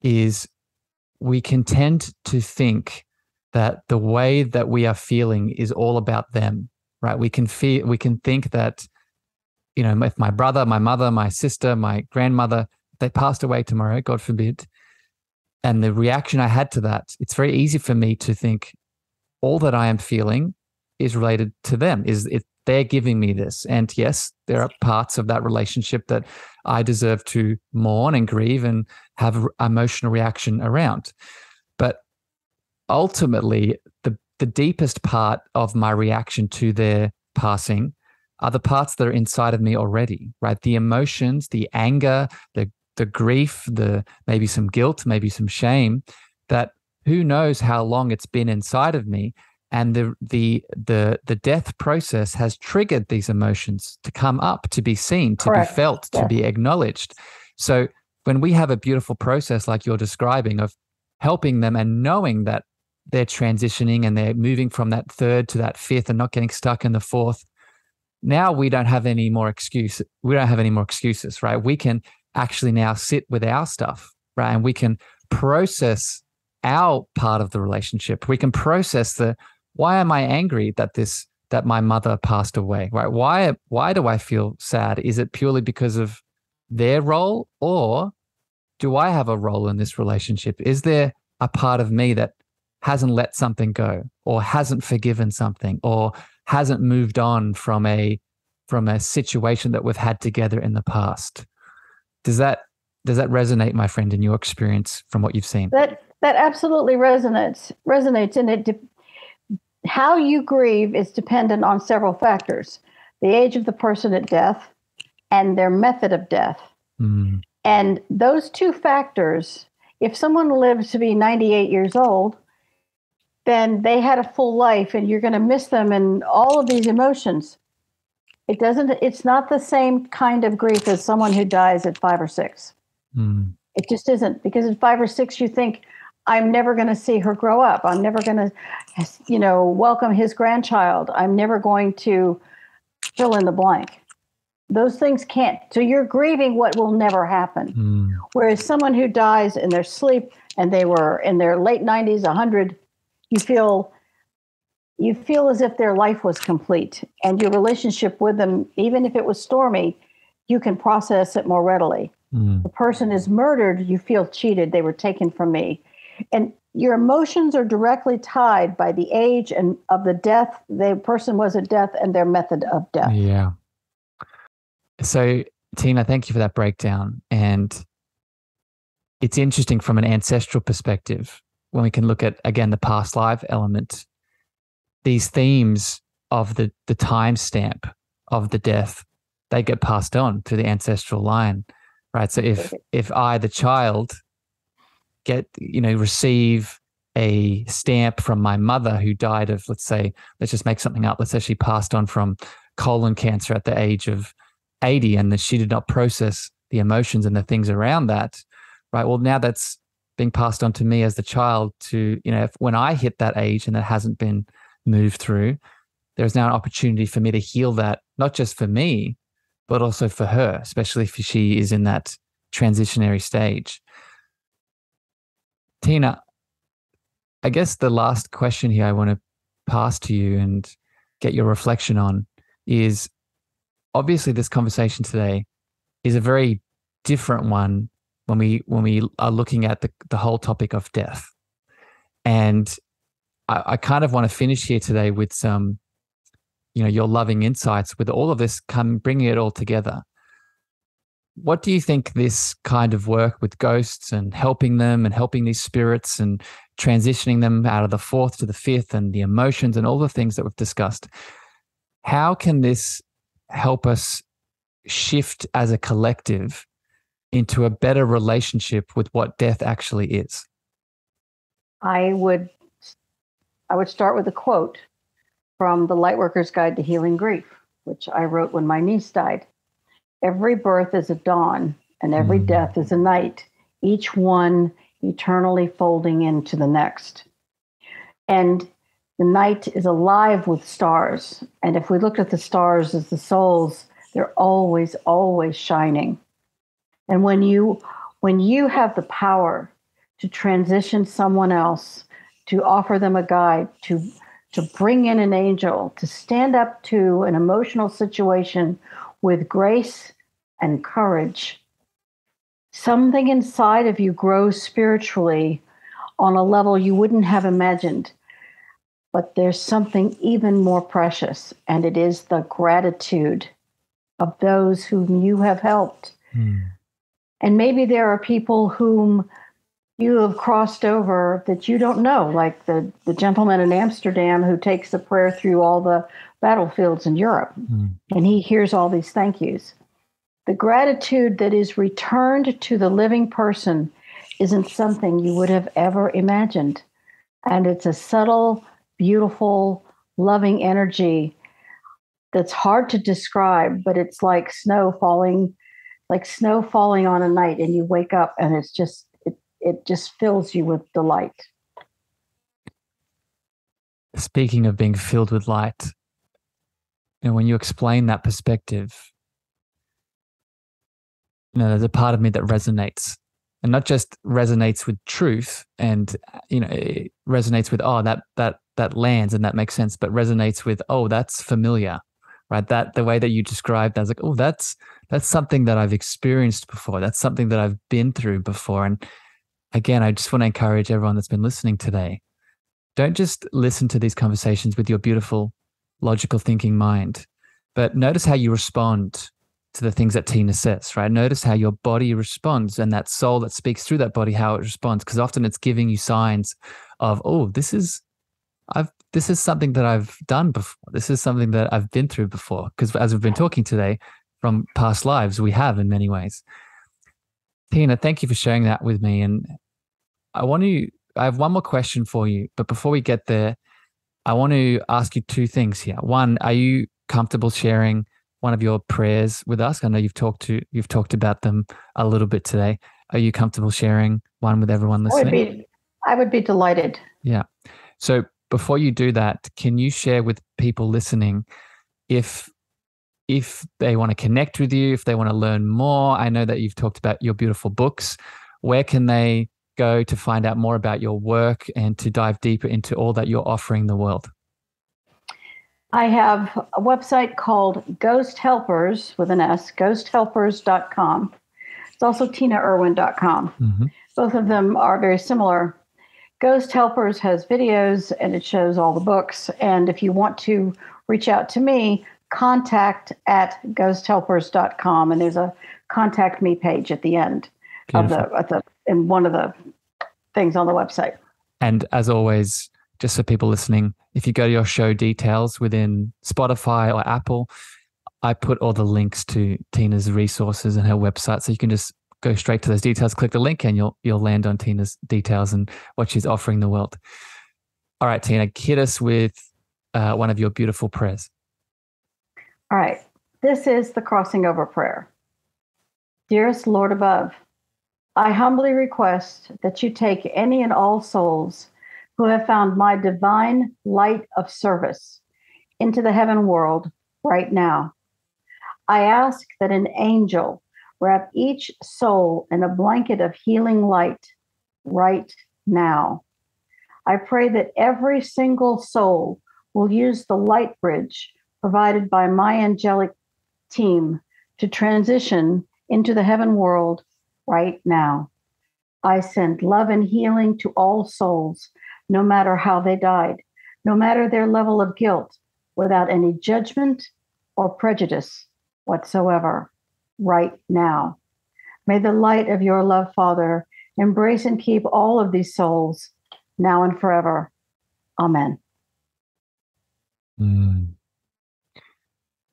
is we can tend to think that the way that we are feeling is all about them, right? We can think that, if my brother, my mother, my sister, my grandmother, they passed away tomorrow, God forbid, and the reaction I had to that, it's very easy for me to think all that I am feeling is related to them, they're giving me this. And yes, there are parts of that relationship that I deserve to mourn and grieve and have emotional reaction around. But ultimately, the deepest part of my reaction to their passing are the parts that are inside of me already, right? The emotions, the anger, the grief, maybe some guilt, maybe some shame, that who knows how long it's been inside of me. And the death process has triggered these emotions to come up, to be seen, to Correct. be felt, to be acknowledged. So when we have a beautiful process like you're describing of helping them and knowing that they're transitioning and they're moving from that third to that fifth and not getting stuck in the fourth, now we don't have any more excuse. We don't have any more excuses, right? We can actually now sit with our stuff, right? And we can process our part of the relationship. We can process why am I angry that my mother passed away, right? Why do I feel sad? Is it purely because of their role, or do I have a role in this relationship? Is there a part of me that hasn't let something go, or hasn't forgiven something, or hasn't moved on from a situation that we've had together in the past? Does that resonate, my friend, in your experience from what you've seen? That absolutely resonates, and how you grieve is dependent on several factors: the age of the person at death and their method of death. And those two factors, if someone lives to be 98 years old, then they had a full life, and you're going to miss them and all of these emotions. It's not the same kind of grief as someone who dies at 5 or 6. It just isn't, because at 5 or 6, you think, I'm never going to see her grow up. I'm never going to, welcome his grandchild. I'm never going to fill in the blank. Those things can't. So you're grieving what will never happen. Whereas someone who dies in their sleep and they were in their late 90s, 100, you feel as if their life was complete, and your relationship with them, even if it was stormy, you can process it more readily. The person is murdered, you feel cheated. They were taken from me. And your emotions are directly tied by the age and of the death. The person was at death and their method of death. Yeah. So, Tina, thank you for that breakdown. And it's interesting from an ancestral perspective, when we can look at, again, the past life element, these themes of the timestamp of the death, they get passed on through the ancestral line, right? So if I, the child, receive a stamp from my mother who died of, let's just make something up. Let's say she passed on from colon cancer at the age of 80, and that she did not process the emotions and the things around that, right? Well, now that's being passed on to me as the child to, when I hit that age and that hasn't been moved through, there's now an opportunity for me to heal that, not just for me, but also for her, especially if she is in that transitionary stage. Tina, I guess the last question here I want to pass to you and get your reflection on is, obviously this conversation today is a very different one when we are looking at the whole topic of death. And I kind of want to finish here today with some, your loving insights with all of this, bringing it all together. What do you think this kind of work with ghosts and helping them and helping these spirits and transitioning them out of the fourth to the fifth and the emotions and all the things that we've discussed, how can this help us shift as a collective into a better relationship with what death actually is? I would start with a quote from The Lightworker's Guide to Healing Grief, which I wrote when my niece died. Every birth is a dawn, and every death is a night, each one eternally folding into the next. And the night is alive with stars. And if we look at the stars as the souls, they're always, always shining. And when you have the power to transition someone else, to offer them a guide, to bring in an angel, to stand up to an emotional situation with grace and courage, something inside of you grows spiritually on a level you wouldn't have imagined. But there's something even more precious, and it is the gratitude of those whom you have helped. And maybe there are people whom you have crossed over that you don't know, like the gentleman in Amsterdam who takes the prayer through all the battlefields in Europe, and he hears all these thank yous. The gratitude that is returned to the living person isn't something you would have ever imagined. And it's a subtle, beautiful, loving energy that's hard to describe, but it's like snow falling on a night, and you wake up and it's just, it just fills you with delight. Speaking of being filled with light, when you explain that perspective, there's a part of me that resonates, and not just resonates with truth and, it resonates with, that lands and that makes sense, but resonates with, that's familiar, right? That the way that you described, I was like, that's something that I've experienced before. That's something that I've been through before. And again, I just want to encourage everyone that's been listening today, don't just listen to these conversations with your beautiful, logical thinking mind, but notice how you respond to the things that Tina says, right? Notice how your body responds and that soul that speaks through that body, how it responds, because often it's giving you signs of, this is something that I've done before. This is something that I've been through before. Because as we've been talking today from past lives, we have in many ways. Tina, thank you for sharing that with me. And I have one more question for you, but before we get there, I want to ask you two things here. One, are you comfortable sharing one of your prayers with us? I know you've talked about them a little bit today. Are you comfortable sharing one with everyone listening? I would be delighted. Yeah. So before you do that, can you share with people listening if they want to connect with you, if they want to learn more? I know that you've talked about your beautiful books. Where can they go to find out more about your work and to dive deeper into all that you're offering the world? I have a website called Ghost Helpers with an S, ghosthelpers.com. It's also tinaerwin.com. Mm-hmm. Both of them are very similar. Ghost Helpers has videos and it shows all the books. And if you want to reach out to me, contact@ghosthelpers.com. And there's a contact me page at the end in one of the things on the website. And as always, just for people listening, if you go to your show details within Spotify or Apple, I put all the links to Tina's resources and her website, so you can just go straight to those details, click the link, and you'll land on Tina's details and what she's offering the world. All right, Tina, hit us with one of your beautiful prayers. All right. This is the crossing over prayer. Dearest Lord above, I humbly request that you take any and all souls who have found my divine light of service into the heaven world right now. I ask that an angel wrap each soul in a blanket of healing light right now. I pray that every single soul will use the light bridge provided by my angelic team to transition into the heaven world right now. I send love and healing to all souls, no matter how they died, no matter their level of guilt, without any judgment or prejudice whatsoever, right now. May the light of your love, Father, embrace and keep all of these souls now and forever. Amen.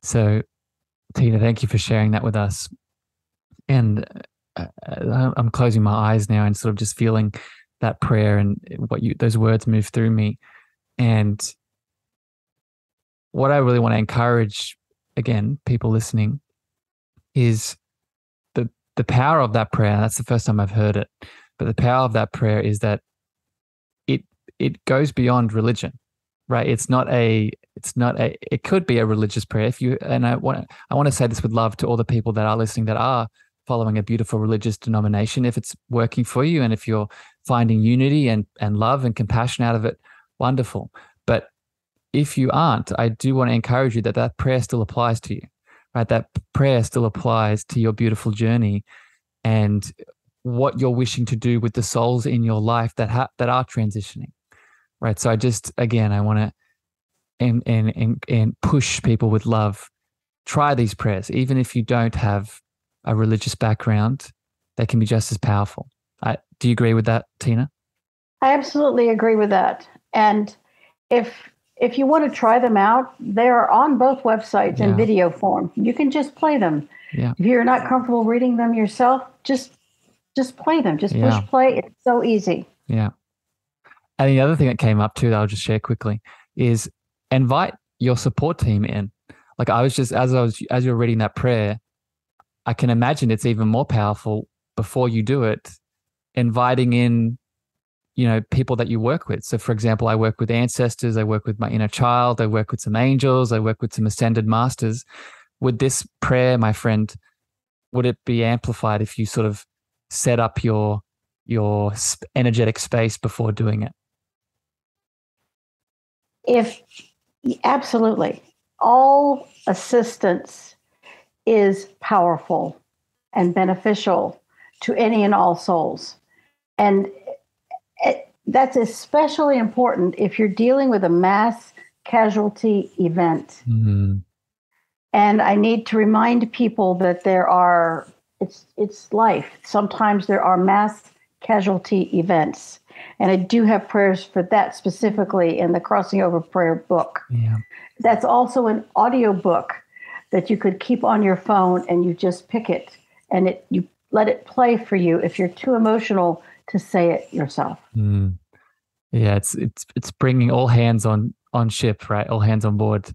So, Tina, thank you for sharing that with us. And I'm closing my eyes now and sort of just feeling that prayer and those words move through me. And what I really want to encourage, again, people listening, is the power of that prayer. That's the first time I've heard it, but the power of that prayer is that it goes beyond religion, right? It could be a religious prayer. I want to say this with love to all the people that are listening that are following a beautiful religious denomination. If it's working for you and if you're finding unity and love and compassion out of it, wonderful. But if you aren't, I do want to encourage you that prayer still applies to you, right? That prayer still applies to your beautiful journey and what you're wishing to do with the souls in your life that are transitioning, right? So I want to and push people with love. Try these prayers, even if you don't have a religious background. They can be just as powerful. Do you agree with that, Tina? I absolutely agree with that. And if you want to try them out, they are on both websites in video form. You can just play them. Yeah. If you're not comfortable reading them yourself, just play them. Just push play. It's so easy. Yeah. And the other thing that came up too that I'll just share quickly is invite your support team in. Like as you're reading that prayer, I can imagine it's even more powerful before you do it, inviting in, people that you work with. So for example, I work with ancestors, I work with my inner child, I work with some angels, I work with some ascended masters. With this prayer, my friend, would it be amplified if you sort of set up your energetic space before doing it? Absolutely. All assistance is powerful and beneficial to any and all souls. And that's especially important if you're dealing with a mass casualty event. Mm-hmm. And I need to remind people that it's life. Sometimes there are mass casualty events. And I do have prayers for that specifically in the Crossing Over Prayer book. Yeah. That's also an audio book that you could keep on your phone and you just pick it and you let it play for you if you're too emotional to say it yourself. Mm. Yeah, it's bringing all hands on ship, right? All hands on board.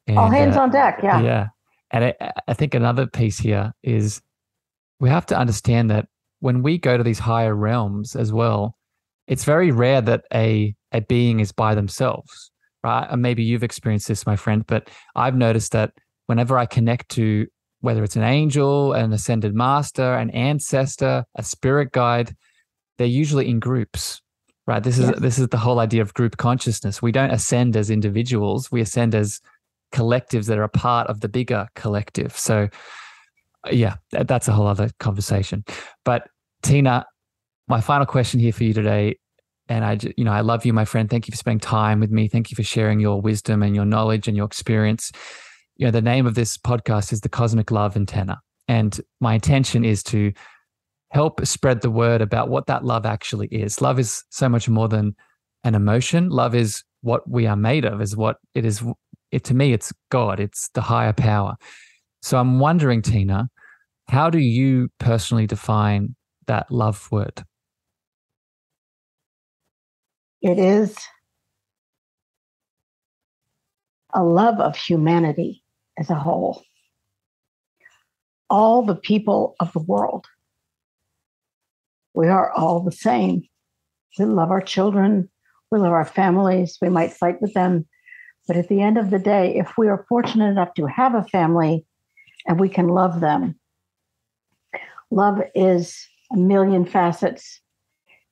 And, all hands on deck, yeah. Yeah. And I think another piece here is we have to understand that when we go to these higher realms as well, it's very rare that a being is by themselves, right? And maybe you've experienced this, my friend, but I've noticed that whenever I connect to, whether it's an angel, an ascended master, an ancestor, a spirit guide, they're usually in groups, right? This is the whole idea of group consciousness. We don't ascend as individuals. We ascend as collectives that are a part of the bigger collective. So yeah, that's a whole other conversation. But Tina, my final question here for you today, and I love you, my friend. Thank you for spending time with me. Thank you for sharing your wisdom and your knowledge and your experience. The name of this podcast is The Cosmic Love Antenna. And my intention is to help spread the word about what that love actually is. Love is so much more than an emotion. Love is what we are made of, is what it is. To me, it's God. It's the higher power. So I'm wondering, Tina, How do you personally define that love word? It is a love of humanity as a whole. All the people of the world. We are all the same. We love our children. We love our families. We might fight with them. But at the end of the day, if we are fortunate enough to have a family and we can love them, love is a million facets.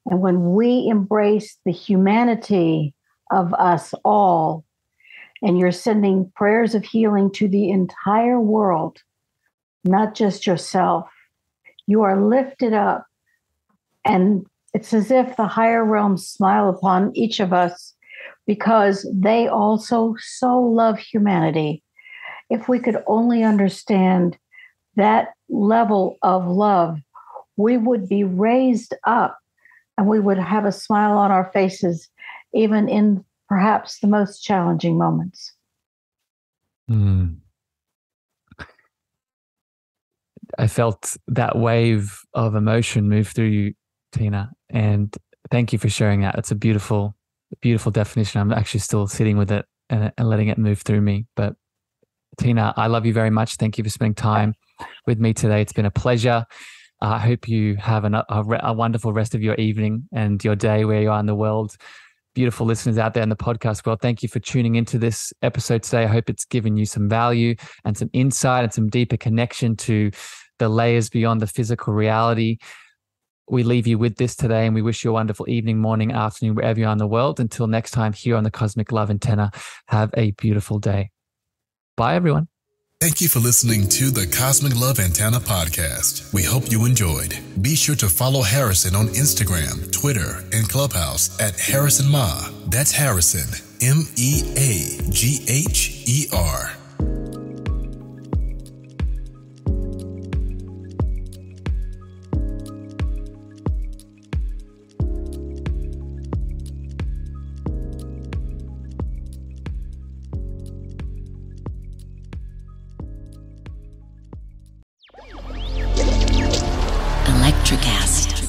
And when we embrace the humanity of us all, and you're sending prayers of healing to the entire world, not just yourself, you are lifted up. And it's as if the higher realms smile upon each of us because they also so love humanity. If we could only understand that level of love, we would be raised up and we would have a smile on our faces, even in perhaps the most challenging moments. I felt that wave of emotion move through you, Tina, and thank you for sharing that. It's a beautiful, beautiful definition. I'm actually still sitting with it and letting it move through me. But Tina, I love you very much. Thank you for spending time with me today. It's been a pleasure. I hope you have a wonderful rest of your evening and your day where you are in the world. Beautiful listeners out there in the podcast world, thank you for tuning into this episode today. I hope it's given you some value and some insight and some deeper connection to the layers beyond the physical reality. We leave you with this today, and we wish you a wonderful evening, morning, afternoon, wherever you are in the world. Until next time here on the Cosmic Love Antenna, have a beautiful day. Bye, everyone. Thank you for listening to the Cosmic Love Antenna podcast. We hope you enjoyed. Be sure to follow Harrison on Instagram, Twitter, and Clubhouse at Harrison Ma. That's Harrison, MEAGHER. Electricast.